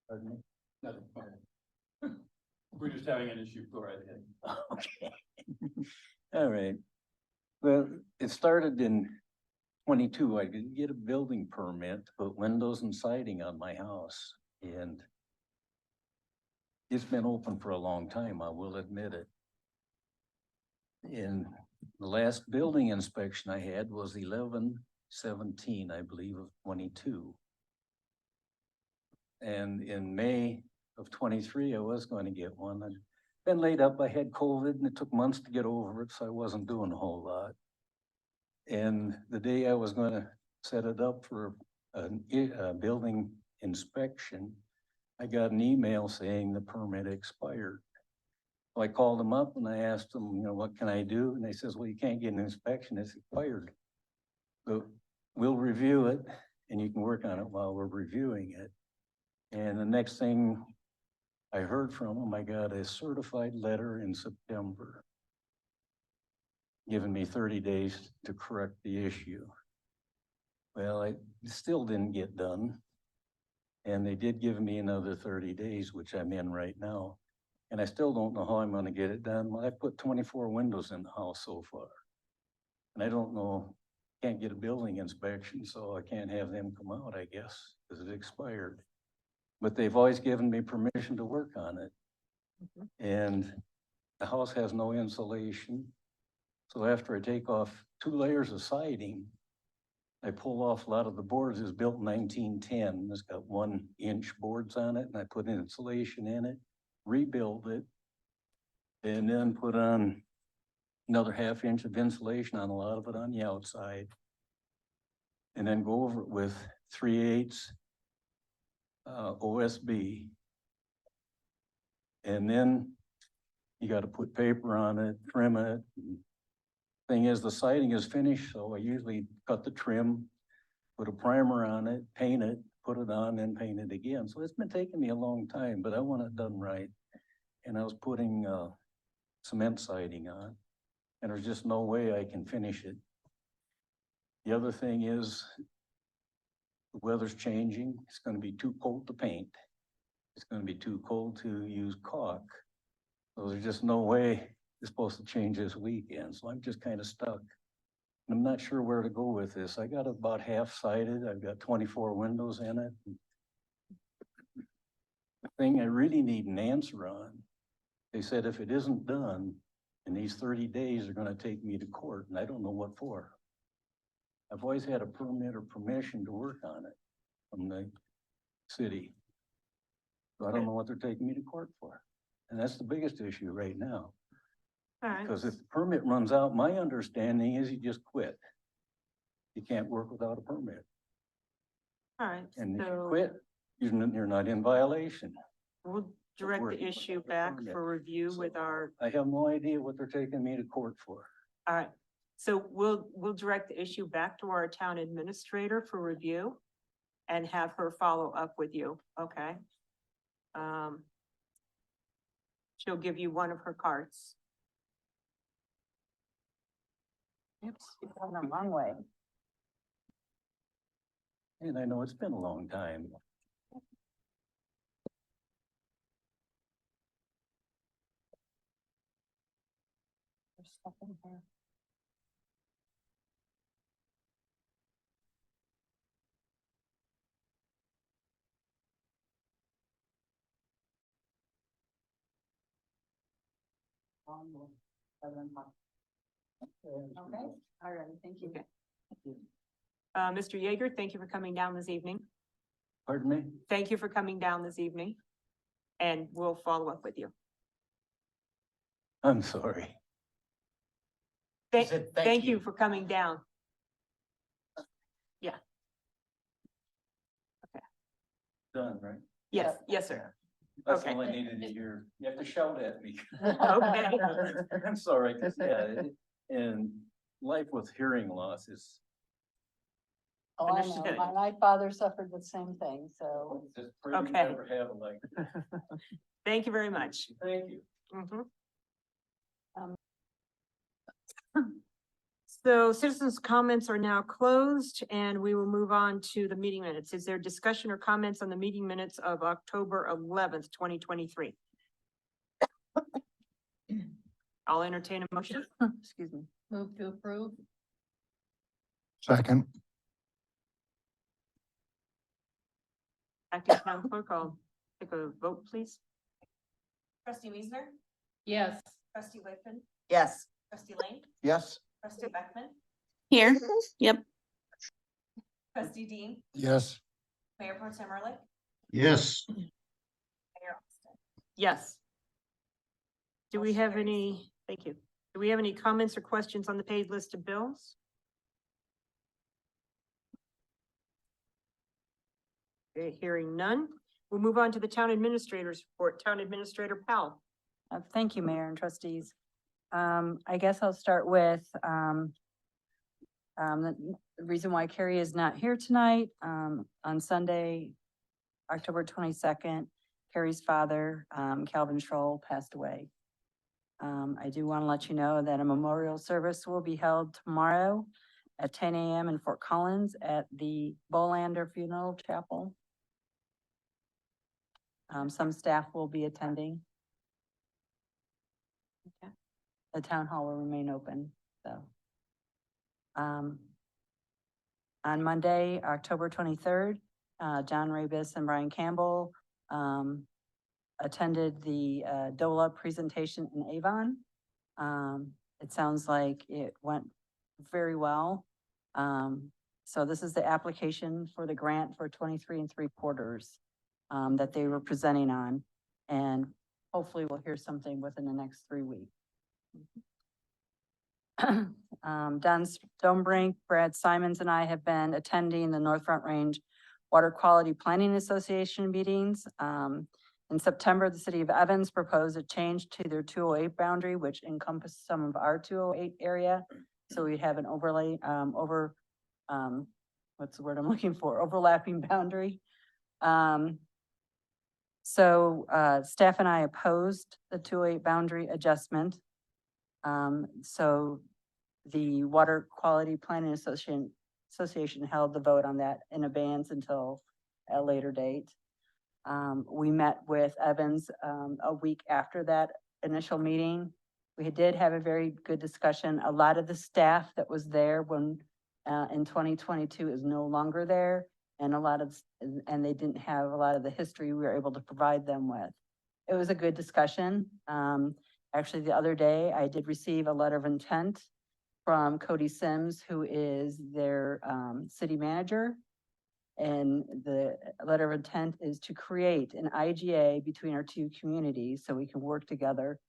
Pardon me? Nothing. Okay. We're just having an issue, go right ahead. Okay. All right. Well, it started in 22. I could get a building permit to put windows and siding on my house, and it's been open for a long time, I will admit it. And the last building inspection I had was 11/17, I believe, of 22. And in May of 23, I was going to get one. I'd been laid up. I had COVID and it took months to get over it, so I wasn't doing a whole lot. And the day I was going to set it up for a building inspection, I got an email saying the permit expired. So I called them up and I asked them, you know, what can I do? And they says, well, you can't get an inspection, it's expired. So we'll review it and you can work on it while we're reviewing it. And the next thing I heard from them, I got a certified letter in September, giving me 30 days to correct the issue. Well, it still didn't get done. And they did give me another 30 days, which I'm in right now. And I still don't know how I'm gonna get it done. Well, I put 24 windows in the house so far. And I don't know, can't get a building inspection, so I can't have them come out, I guess, because it expired. But they've always given me permission to work on it. And the house has no insulation. So after I take off 2 layers of siding, I pull off a lot of the boards. It's built in 1910. It's got 1-inch boards on it, and I put insulation in it, rebuild it, and then put on another 1/2 inch of insulation on a lot of it on the outside. And then go over it with 3/8 OSB. And then you got to put paper on it, trim it. Thing is, the siding is finished, so I usually cut the trim, put a primer on it, paint it, put it on, and paint it again. So it's been taking me a long time, but I want it done right. And I was putting cement siding on, and there's just no way I can finish it. The other thing is, the weather's changing. It's gonna be too cold to paint. It's gonna be too cold to use caulk. So there's just no way it's supposed to change this weekend, so I'm just kind of stuck. I'm not sure where to go with this. I got about half sided. I've got 24 windows in it. The thing I really need an answer on, they said if it isn't done in these 30 days, they're gonna take me to court, and I don't know what for. I've always had a permit or permission to work on it from the city. So I don't know what they're taking me to court for. And that's the biggest issue right now. All right, Because if the permit runs out, my understanding is you just quit. You can't work without a permit. all right, And if you so quit, you're not in violation. we'll direct working the issue without a back permit. for review with our, I have no idea what they're taking me to court for. all right. So we'll direct the issue back to our town administrator for review and have her follow up with you, okay? She'll give you one of her cards. Oops, you're going the wrong way. And I know it's been a long time. There's stuff in here. Okay, all right, thank you. Okay. Mr. Yeager, thank you for coming down this evening. Pardon me? Thank you for coming down this evening. And we'll follow up with you. I'm sorry. Thank you for coming down. Done, right? Yes, yes, sir. That's Okay. all I needed to hear. You have to shout at me. Okay. I'm sorry, 'cause, yeah, and life with hearing loss is Oh, I know, Understood. my father suffered the same thing, so. just pray you Okay. never have it like. Thank you very much. Thank you. Mhm. Um. So citizens' comments are now closed and we will move on to the meeting minutes. Is there discussion or comments on the meeting minutes of October 11th, 2023? I'll entertain a motion. Excuse me. Move to approve. Second. Acting town clerk, I'll take a vote, please. Trustee Wiesner? Yes. Trustee Whitman? Yes. Trustee Lane? Yes. Trustee Beckman? Here, yep. Trustee Dean? Yes. Mayor Pro Tem Ehrlich? Yes. Mayor Austin? Yes. Do we Motion have carries. any, thank you. Do we have any comments or questions on the paid list of bills? Okay, hearing none. We'll move on to the town administrator's report. Town Administrator Powell. Thank you, Mayor and trustees. I guess I'll start with, the reason why Carrie is not here tonight. On Sunday, October 22nd, Carrie's father, Calvin Schroll, passed away. I do want to let you know that a memorial service will be held tomorrow at 10 a.m. in Fort Collins at the Bolander Funeral Chapel. Some staff will be attending. Okay. The town hall will remain open, so. On Monday, October 23rd, John Rabus and Brian Campbell, attended the, DOLA presentation in Avon. It sounds like it went very well. So this is the application for the grant for 23 3/4, that they were presenting on. And hopefully we'll hear something within the next 3 weeks. Don Stonebrink, Brad Simons and I have been attending the North Front Range Water Quality Planning Association meetings. In September, the city of Evans proposed a change to their 208 boundary, which encompassed some of our 208 area. So we have an overlay, what's the word I'm looking for? Overlapping boundary. So staff and I opposed the 208 boundary adjustment. So the Water Quality Planning Association held the vote on that in abeyance until a later date. We met with Evans a week after that initial meeting. We did have a very good discussion. A lot of the staff that was there when in 2022 is no longer there. And and they didn't have a lot of the history we were able to provide them with. It was a good discussion. Actually, the other day, I did receive a letter of intent from Cody Sims, who is their city manager. And the letter of intent is to create an IGA between our two communities so we can work together.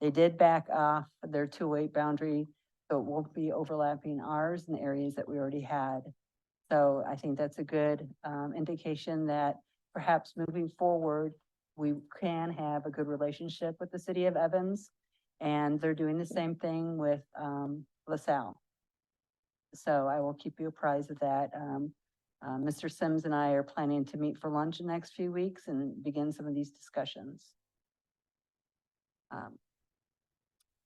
They did back off their 208 boundary, so it won't be overlapping ours in the areas that we already had. So I think that's a good indication that perhaps moving forward, we can have a good relationship with the city of Evans. And they're doing the same thing with LaSalle. So I will keep you apprised of that. Mr. Sims and I are planning to meet for lunch in the next few weeks and begin some of these discussions.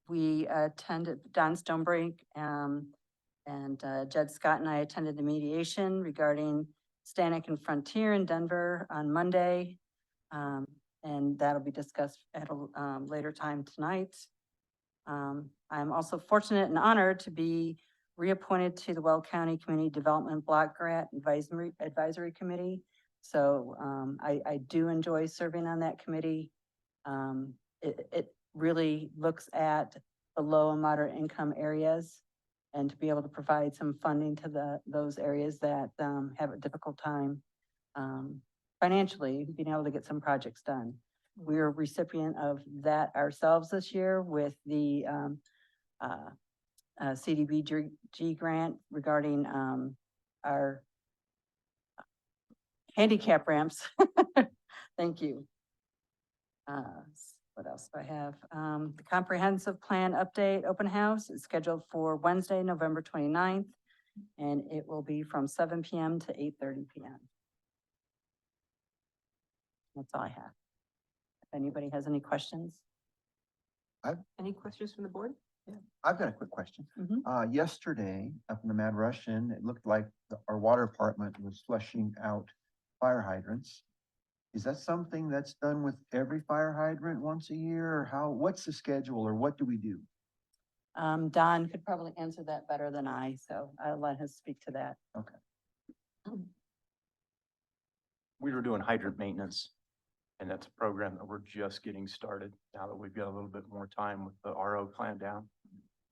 We attended Don Stonebrink, and Jed Scott and I attended the mediation regarding Stanek and Frontier in Denver on Monday. And that'll be discussed at a later time tonight. I'm also fortunate and honored to be reappointed to the Weld County Community Development Block Grant Advisory Committee. So I do enjoy serving on that committee. It really looks at the low and moderate income areas and to be able to provide some funding to those areas that have a difficult time financially being able to get some projects done. We're a recipient of that ourselves this year with the CDBG grant regarding our handicap ramps. Thank you. What else do I have? The comprehensive plan update open house is scheduled for Wednesday, November 29th, and it will be from 7 p.m. to 8:30 p.m. That's all I have. If anybody has any questions. Any questions from the board? I've got a quick question. Mhm. Yesterday up in the Mad Russian, it looked like our water department was flushing out fire hydrants. Is that something that's done with every fire hydrant once a year or what's the schedule or what do we do? Don could probably answer that better than I, so I'll let him speak to that. We were doing hydrant maintenance. And that's a program that we're just getting started now that we've got a little bit more time with the RO clamp down.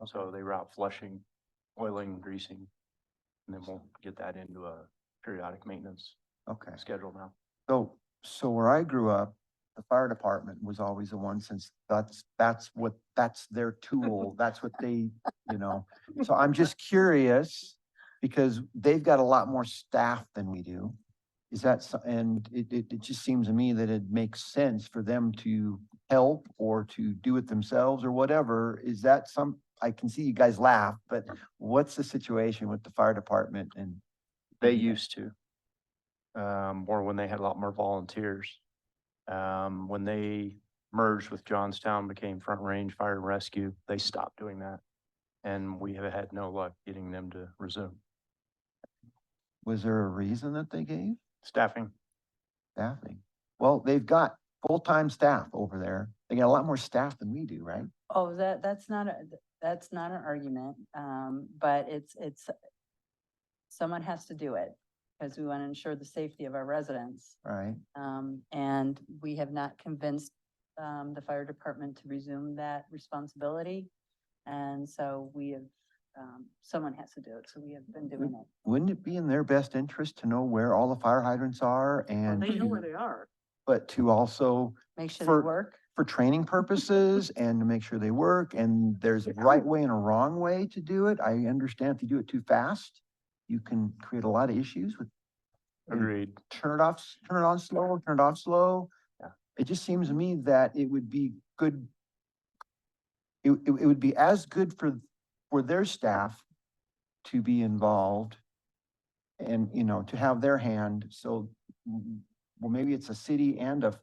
So they were out flushing, oiling, greasing. And then we'll get that into a periodic maintenance Okay. schedule now. So where I grew up, the fire department was always the one since that's their tool. That's what they, So I'm just curious because they've got a lot more staff than we do. Is that, and it just seems to me that it makes sense for them to help or to do it themselves or whatever. Is that I can see you guys laugh, but what's the situation with the fire department and? They used to. Or when they had a lot more volunteers. When they merged with Johnstown, became Front Range Fire and Rescue, they stopped doing that. And we have had no luck getting them to resume. Was there a reason that they gave? Staffing. Staffing. Well, they've got full-time staff over there. They got a lot more staff than we do, right? Oh, that's not an argument, but it's, someone has to do it because we want to ensure the safety of our residents. Right. And we have not convinced, the fire department to resume that responsibility. And so we have, someone has to do it, so we have been doing it. Wouldn't it be in their best interest to know where all the fire hydrants are Well, and they know where they are. but to also Make sure For- they work. for training purposes and to make sure they work and there's a right way and a wrong way to do it. I understand if you do it too fast, you can create a lot of issues with Agreed. turn it off, turn it on slow, turn it off slow. Yeah. It just seems to me that it would be good. It would be as good for their staff to be involved and, to have their hand. So, well, maybe it's a city and a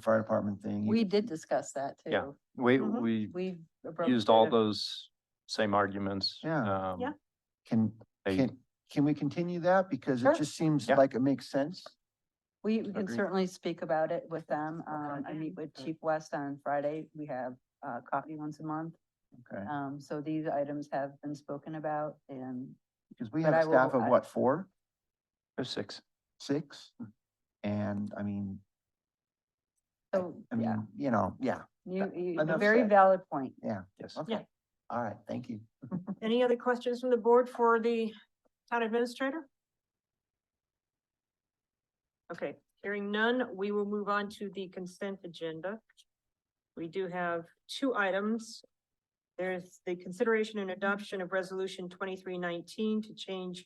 fire department thing. We did discuss that too. Yeah. We We've. used all those same arguments. Yeah. Yeah. Can They- we continue that? Because Sure. it just seems Yeah. like it makes sense. We can Agreed. certainly speak about it with them. I Okay. meet with Chief West on Friday. We have coffee once a month. Okay. So these items have been spoken about and Because we But have I a staff will- of what, 4, There's 6. 6? And I mean, so, yeah, yeah, you, enough very said. valid point. Yes. okay. All right, thank you. Any other questions from the board for the town administrator? Okay, hearing none, we will move on to the consent agenda. We do have 2 items. There's the consideration and adoption of resolution 2319 to change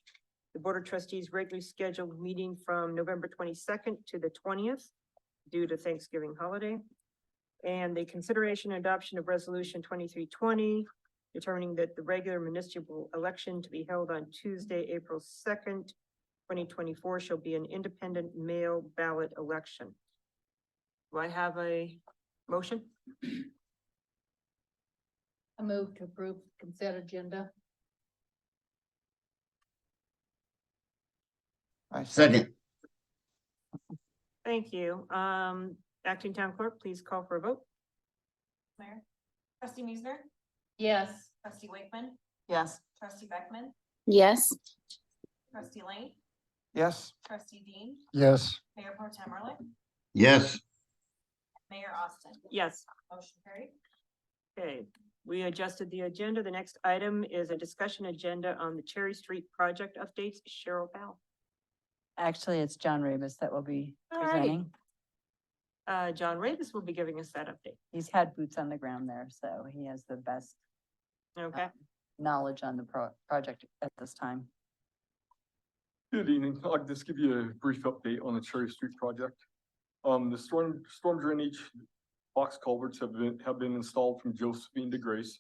the Board of Trustees' regularly scheduled meeting from November 22nd to the 20th due to Thanksgiving holiday. And the consideration and adoption of resolution 2320 determining that the regular municipal election to be held on Tuesday, April 2nd, 2024 shall be an independent mail ballot election. Do I have a motion? I move to approve consent agenda. I Second, Thank you. Acting Town Clerk, please call for a vote. Mayor. Trustee Musner, Yes. trustee Wakeman, Yes. trustee Beckman, Yes. trustee Lane, Yes. trustee Dean, yes. Mayor Pro Tem Ehrlich, Yes, Mayor Austin. Yes. Motion carried. Okay, we adjusted the agenda. The next item is a discussion agenda on the Cherry Street project updates. Cheryl Powell. Actually, it's John Rabus that will be All right. presenting. John Ravis will be giving us that update. He's had boots on the ground there, so he has the best Okay, knowledge on the project at this time. Good evening. I'll just give you a brief update on the Cherry Street project. The storm drainage box culverts have been installed from Josephine to Grace.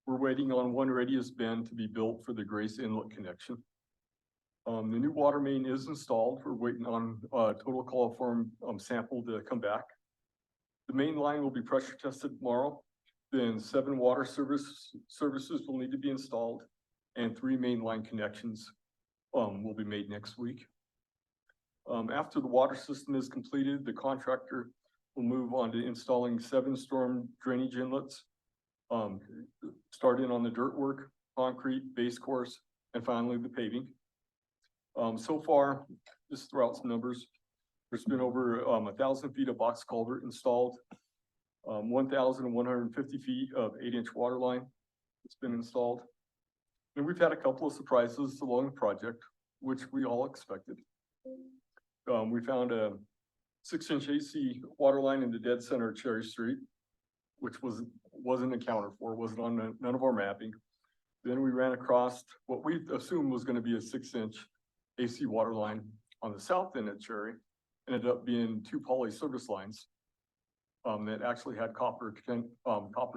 We're waiting on one radius bend to be built for the Grace Inlet connection. The new water main is installed. We're waiting on total coliform sample to come back. The main line will be pressure tested tomorrow. Then 7 water services will need to be installed, and 3 main line connections will be made next week. After the water system is completed, the contractor will move on to installing 7 storm drainage inlets. Starting on the dirt work, concrete, base course, and finally the paving. So far, just throw out some numbers. There's been over 1,000 feet of box culvert installed. 1,150 feet of 8-inch water line that's been installed. And we've had a couple of surprises along the project, which we all expected. We found a 6-inch AC water line in the dead center of Cherry Street, which wasn't accounted for, wasn't on none of our mapping. Then we ran across what we assumed was gonna be a 6-inch AC water line on the south end of Cherry. Ended up being 2 poly service lines that actually had copper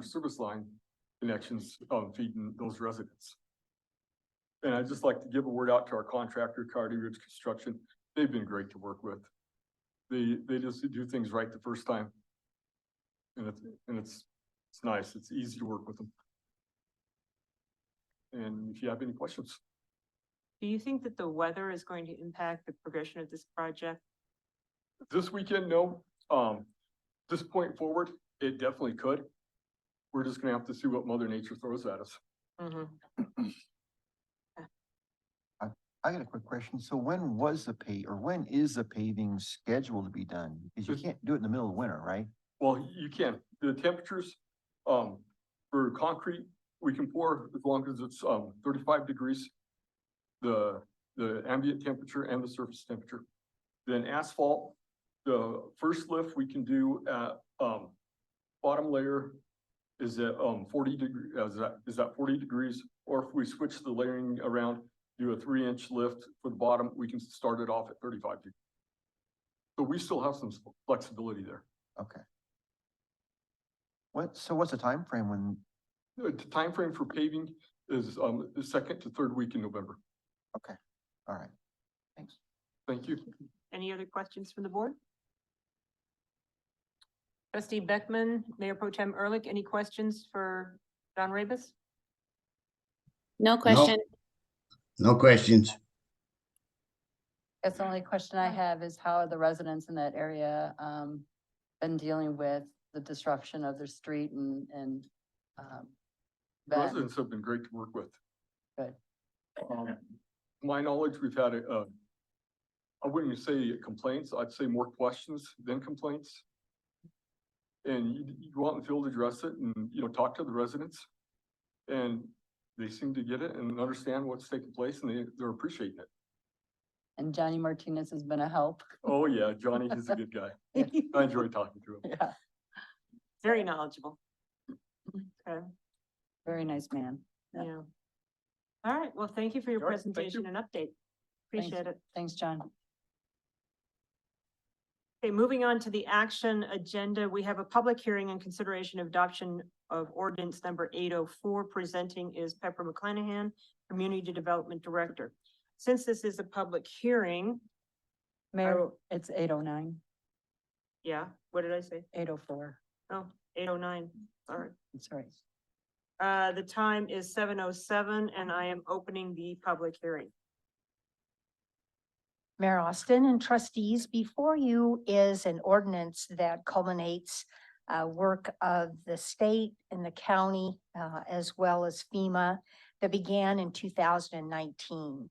service line connections feeding those residents. And I'd just like to give a word out to our contractor, Cardi Ridge Construction. They've been great to work with. They just do things right the first time. And it's nice. It's easy to work with them. And if you have any questions. Do you think that the weather is going to impact the progression of this project? This weekend, no. This point forward, it definitely could. We're just gonna have to see what Mother Nature throws at us. Mhm. I got a quick question. So when was the when is the paving scheduled to be done? Because you can't do it in the middle of winter, right? Well, you can. The temperatures, for concrete, we can pour as long as it's, 35 degrees. The ambient temperature and the surface temperature. Then asphalt, the first lift we can do at, bottom layer is at, 40 degree, is that 40 degrees? Or if we switch the layering around, do a 3-inch lift for the bottom, we can start it off at 35 degrees. So we still have some flexibility there. Okay. What's the time frame when, The timeframe for paving is, the 2nd to 3rd week in November. all right, thanks. Thank you. Any other questions from the board? Trustee Beckman, Mayor Pro Tem Ehrlich, any questions for John Rabus? No question. No questions. That's the only question I have is how are the residents in that area, been dealing with the disruption of their street and, been- Residents have been great to work with. Good. My knowledge, we've had I wouldn't say complaints, I'd say more questions than complaints. And you go out in the field, address it and, talk to the residents. And they seem to get it and understand what's taking place and they're appreciating it. And Johnny Martinez has been a help. Oh, yeah, Johnny is a good guy. I enjoy talking to him. Yeah, Very knowledgeable. Okay, very nice man. Yeah. yeah. All right, well, thank you for your All right, thank presentation you. and update. Thanks. Appreciate it. Thanks, John. Okay, moving on to the action agenda, we have a public hearing and consideration of adoption of ordinance number 804. Presenting is Pepper McClanahan, Community Development Director. Since this is a public hearing, Mayor, will- it's 8:09, yeah, what did I say? 8:04. Oh, 8:09, sorry. That's right. The time is 7:07 and I am opening the public hearing. Mayor Austin and trustees, before you is an ordinance that culminates work of the state and the county, as well as FEMA that began in 2019.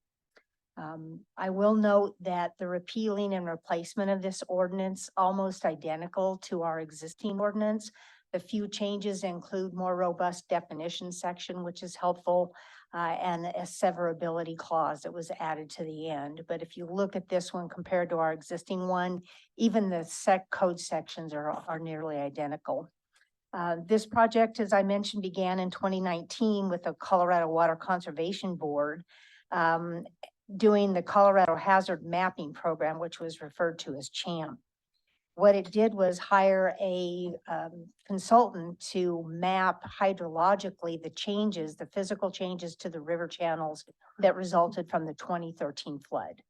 I will note that the repealing and replacement of this ordinance almost identical to our existing ordinance. The few changes include more robust definition section, which is helpful, and a severability clause that was added to the end. But if you look at this one compared to our existing one, even the code sections are nearly identical. This project, as I mentioned, began in 2019 with the Colorado Water Conservation Board, doing the Colorado Hazard Mapping Program, which was referred to as CHAMP. What it did was hire a consultant to map hydrologically the changes, the physical changes to the river channels that resulted from the 2013 flood,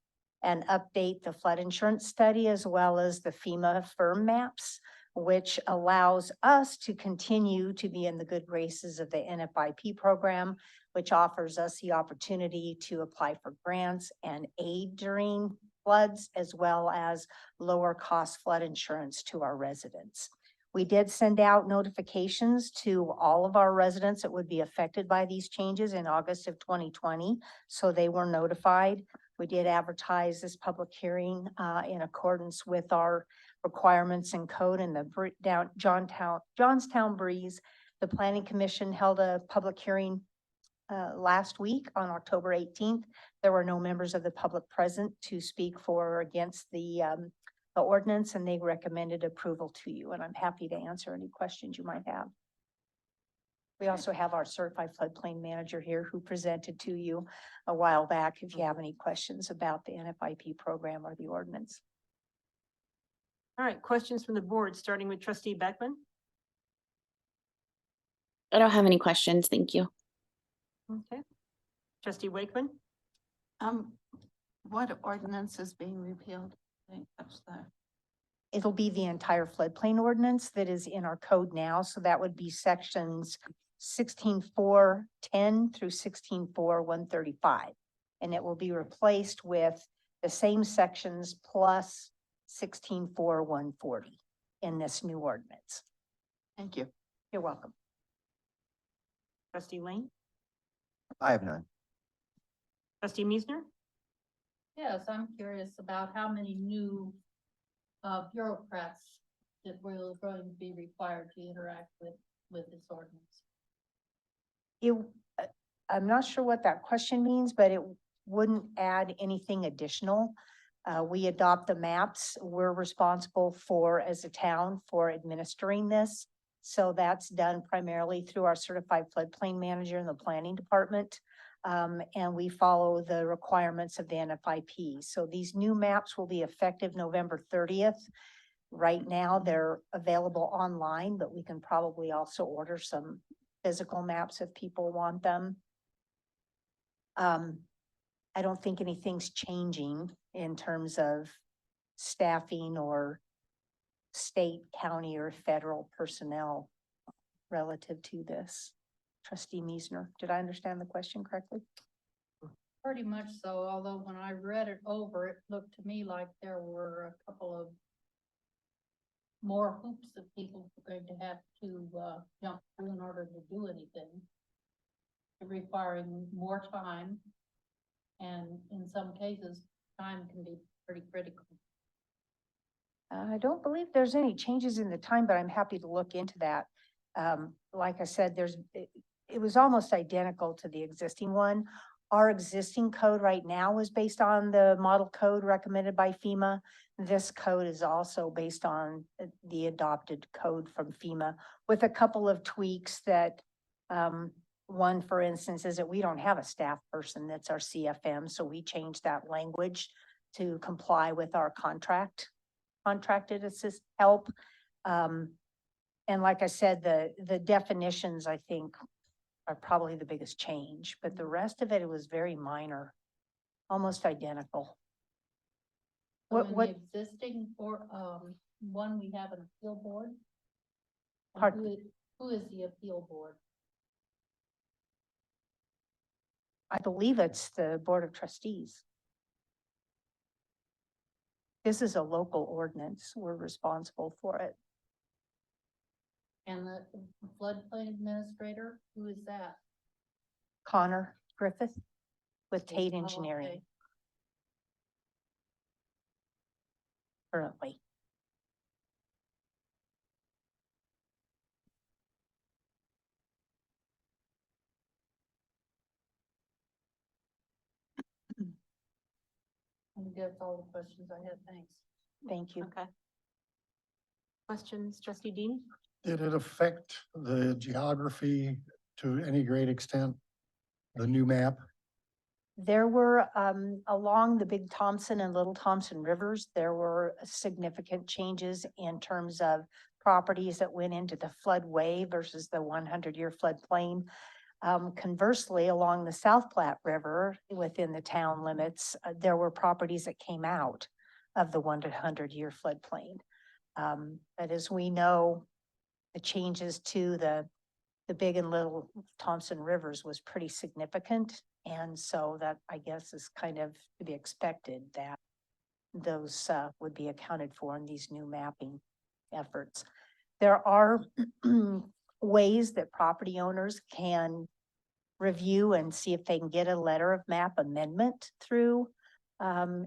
and update the flood insurance study as well as the FEMA firm maps which allows us to continue to be in the good graces of the NFIP program, which offers us the opportunity to apply for grants and aid during floods, as well as lower cost flood insurance to our residents. We did send out notifications to all of our residents that would be affected by these changes in August of 2020, so they were notified. We did advertise this public hearing in accordance with our requirements and code in the Johnstown Breeze. The Planning Commission held a public hearing last week on October 18th. There were no members of the public present to speak for or against the ordinance, and they recommended approval to you, and I'm happy to answer any questions you might have. We also have our certified floodplain manager here who presented to you a while back if you have any questions about the NFIP program or the ordinance. All right, questions from the board, starting with trustee Beckman. I don't have any questions. Thank you. Okay. Trustee Wakeman, What ordinance is being repealed? I think that's the. It'll be the entire floodplain ordinance that is in our code now, so that would be sections 16.4.10 through 16.4.135. And it will be replaced with the same sections plus 16.4.140 in this new ordinance. Thank you. You're welcome. trustee Lane, I have none. trustee Meisner, Yes, I'm curious about how many new bureaucrats that we're going to be required to interact with this ordinance. It, I'm not sure what that question means, but it wouldn't add anything additional. We adopt the maps. We're responsible for, as a town, for administering this. So that's done primarily through our certified floodplain manager in the planning department. And we follow the requirements of the NFIP. So these new maps will be effective November 30th. Right now, they're available online, but we can probably also order some physical maps if people want them. I don't think anything's changing in terms of staffing or state, county, or federal personnel relative to this. Trustee Meisner, did I understand the question correctly? Pretty much so, although when I read it over, it looked to me like there were a couple of more hoops that people were going to have to jump through in order to do anything, requiring more time. And in some cases, time can be pretty critical. I don't believe there's any changes in the time, but I'm happy to look into that. Like I said, it was almost identical to the existing one. Our existing code right now is based on the model code recommended by FEMA. This code is also based on the adopted code from FEMA with a couple of tweaks that, one, for instance, is that we don't have a staff person that's our CFM, so we changed that language to comply with our contracted assist help. And like I said, the definitions, I think, are probably the biggest change, but the rest of it was very minor, almost identical. So What- in the existing one, we have an appeal board? And Pardon? who is the appeal board? I believe it's the Board of Trustees. This is a local ordinance. We're responsible for it. And the floodplain administrator, who is that? Connor Griffith with Tate Oh, Engineering okay. currently. I think that's all the questions I had. Thanks. Thank you. okay. Questions, trustee Dean? Did it affect the geography to any great extent? The new map? There were, along the Big Thompson and Little Thompson rivers, there were significant changes in terms of properties that went into the floodway versus the 100-year floodplain. Conversely, along the South Platte River, within the town limits, there were properties that came out of the 100-year floodplain. But as we know, the changes to the Big and Little Thompson Rivers was pretty significant. And so that, I guess, is kind of to be expected that those would be accounted for in these new mapping efforts. There are ways that property owners can review and see if they can get a letter of map amendment through.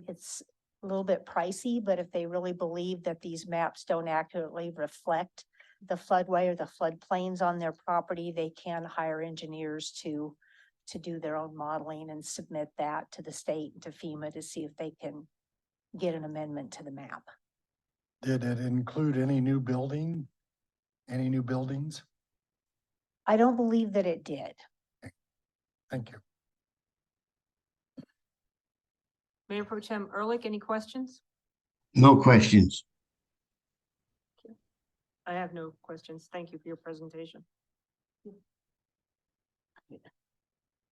It's a little bit pricey, but if they really believe that these maps don't accurately reflect the floodway or the floodplains on their property, they can hire engineers to do their own modeling and submit that to the state and to FEMA to see if they can get an amendment to the map. Did it include any new building? Any new buildings? I don't believe that it did. Thank you. Mayor Pro Tem Ehrlich, any questions? No questions. I have no questions. Thank you for your presentation.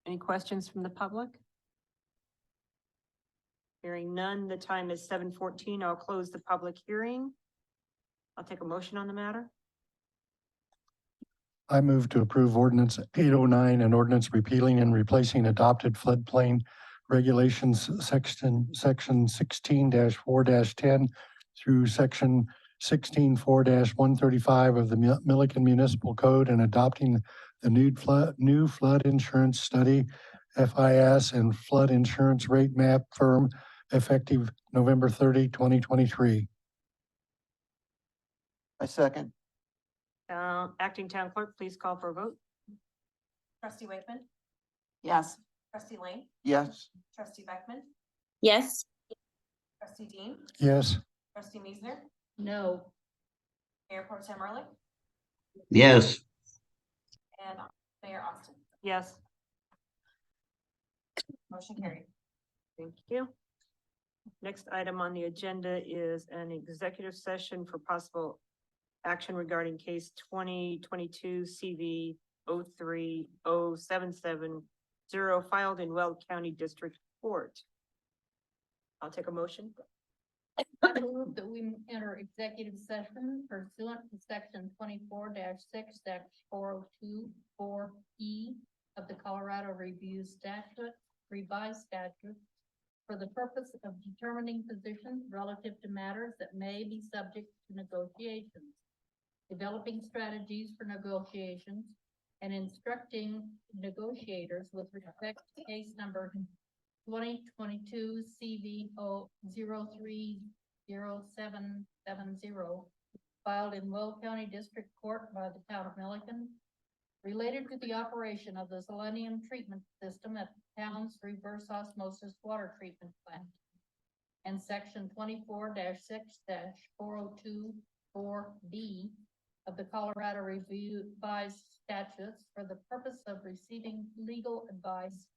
Any questions from the public? Hearing none, the time is 7:14. I'll close the public hearing. I'll take a motion on the matter. I move to approve ordinance 809, an ordinance repealing and replacing adopted floodplain regulations section 16-4-10 through section 16-4-135 of the Milliken Municipal Code and adopting the new flood insurance study, FIS, and flood insurance rate map firm effective November 30, 2023. I second. Acting Town Clerk, please call for a vote. Trustee Wakeman, Yes. trustee Lane, Yes. trustee Beckman, Yes. trustee Dean, Yes. trustee Meisner, No. Mayor Pro Tem Ehrlich, Yes. and Mayor Austin. Yes, Motion carried. thank you. Next item on the agenda is an executive session for possible action regarding case 2022 CV 030770 filed in Weld County District Court. I'll take a motion. I move that we enter executive session pursuant to section 24-6-4024E of the Colorado Review Statute, revised statute, for the purpose of determining positions relative to matters that may be subject to negotiations, developing strategies for negotiations, and instructing negotiators with respect to case number 2022 CVO 030770 filed in Will County District Court by the town of Milliken, related to the operation of the selenium treatment system at the town's reverse osmosis water treatment plant, and section 24-6-4024B of the Colorado Revised Statutes for the purpose of receiving legal advice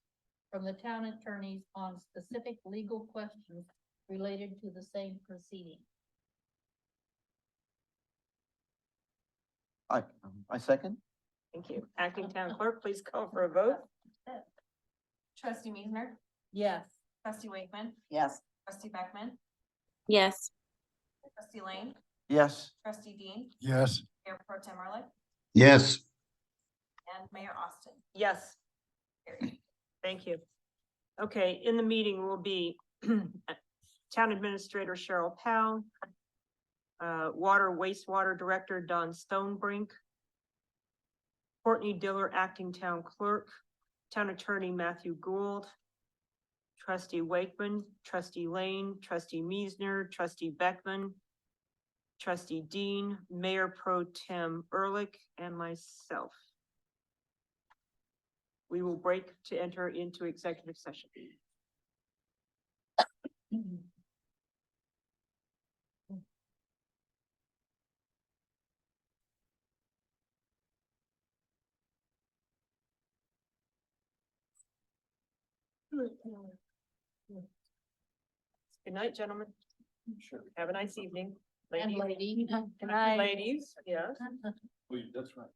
from the town attorneys on specific legal questions related to the same proceeding. I second. Thank you. Acting Town Clerk, please call for a vote. Trustee Meisner, Yes. trustee Wakeman, Yes. trustee Beckman, Yes. trustee Lane, Yes. trustee Dean, Yes. Mayor Pro Tem Ehrlich, Yes. and Mayor Austin. Yes. Carried. Thank you. Okay, in the meeting will be Town Administrator Cheryl Powell, Water Wastewater Director Don Stonebrink, Courtney Diller, Acting Town Clerk, Town Attorney Matthew Gould, Trustee Wakeman, Trustee Lane, Trustee Meisner, Trustee Beckman, Trustee Dean, Mayor Pro Tem Ehrlich, and myself. We will break to enter into executive session. Good night, gentlemen. Sure. Have a nice evening. And Ladies. lady. Ladies, yes. That's right.